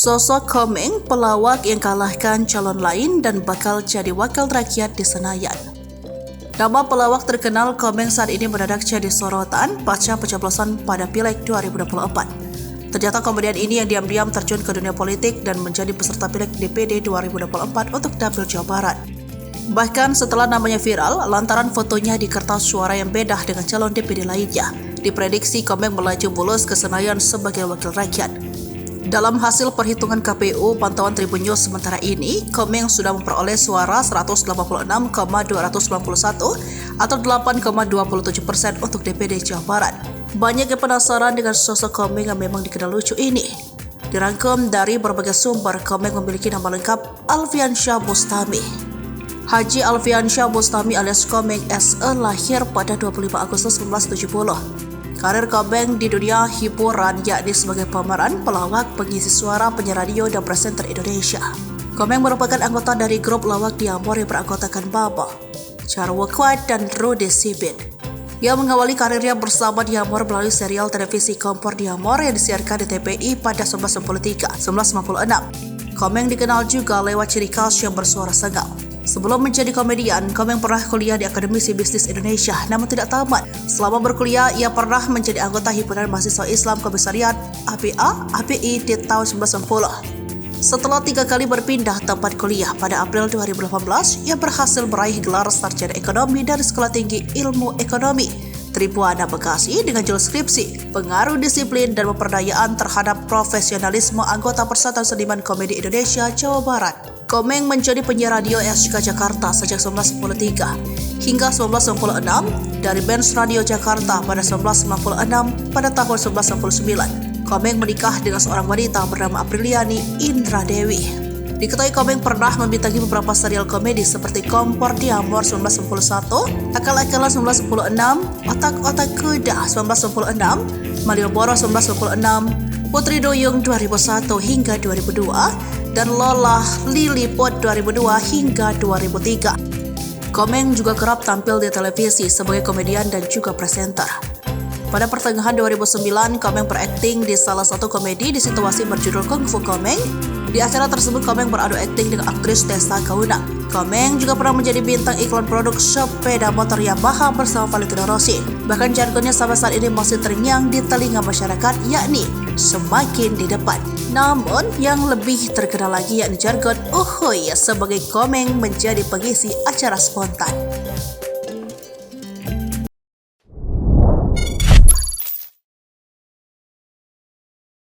Sosok Komeng, pelawak yang kalahkan calon lain dan bakal jadi wakil rakyat di Senayan. Nama pelawak terkenal Komeng saat ini mendadak jadi sorotan pasca pencoblosan pada Pileg 2024. Ternyata komedian ini yang diam-diam terjun ke dunia politik dan menjadi peserta Pileg DPD 2024 untuk Dapil Jawa Barat. Bahkan setelah namanya viral, lantaran fotonya di kertas suara yang beda dengan calon DPD lainnya, diprediksi Komeng melaju mulus ke Senayan sebagai wakil rakyat. Dalam hasil perhitungan KPU pantauan Tribun News sementara ini, Komeng sudah memperoleh suara 186,291 atau 8,27% untuk DPD Jawa Barat. Banyak yang penasaran dengan sosok Komeng yang memang dikenal lucu ini. Dirangkum dari berbagai sumber, Komeng memiliki nama lengkap Alfiansyah Bustami. Haji Alfiansyah Bustami alias Komeng SE lahir pada 25 Agustus 1970. Karir Komeng di dunia hiburan yakni sebagai pemeran, pelawak, pengisi suara, penyiar radio, dan presenter Indonesia. Komeng merupakan anggota dari grup lawak Diamor yang beranggotakan Baba, Jarwo Kuat, dan Rudy Sibin. Ia mengawali karirnya bersama Diamor melalui serial televisi Kompor Diamor yang disiarkan di TPI pada 1993-1996. Komeng dikenal juga lewat ciri khas yang bersuara sengal. Sebelum menjadi komedian, Komeng pernah kuliah di Akademisi Bisnis Indonesia, namun tidak tamat. Selama berkuliah, ia pernah menjadi anggota Himpunan Mahasiswa Islam Komisariat API di tahun 1990. Setelah 3 kali berpindah tempat kuliah, pada April 2018, ia berhasil meraih gelar sarjana ekonomi dari Sekolah Tinggi Ilmu Ekonomi Tribuana Bekasi dengan judul skripsi, pengaruh disiplin dan pemberdayaan terhadap profesionalisme anggota Persatuan Seniman Komedi Indonesia Jawa Barat. Komeng menjadi penyiar radio SK Jakarta sejak 1993 hingga 1996, dari Bench Radio Jakarta pada 1996. Pada tahun 1999, Komeng menikah dengan seorang wanita bernama Apriliani Indra Dewi. Diketahui Komeng pernah membintangi beberapa serial komedi seperti Kompor Diamor 1991, Akal-akalan 1996, Otak-otak Kuda 1996, Malioboro 1996, Putri Duyung 2001 hingga 2002, dan Lola Lilliput 2002 hingga 2003. Komeng juga kerap tampil di televisi sebagai komedian dan juga presenter. Pada pertengahan 2009, Komeng berakting di salah satu komedi di situasi berjudul Kung Fu Komeng. Di acara tersebut, Komeng beradu akting dengan aktris Tessa Kaunang. Komeng juga pernah menjadi bintang iklan produk sepeda motor Yamaha bersama Valentino Rossi. Bahkan jargonnya sampai saat ini masih terngiang di telinga masyarakat, yakni semakin di depan. Namun, yang lebih terkenal lagi yakni jargon Uhuy sebagai Komeng menjadi pengisi acara spontan.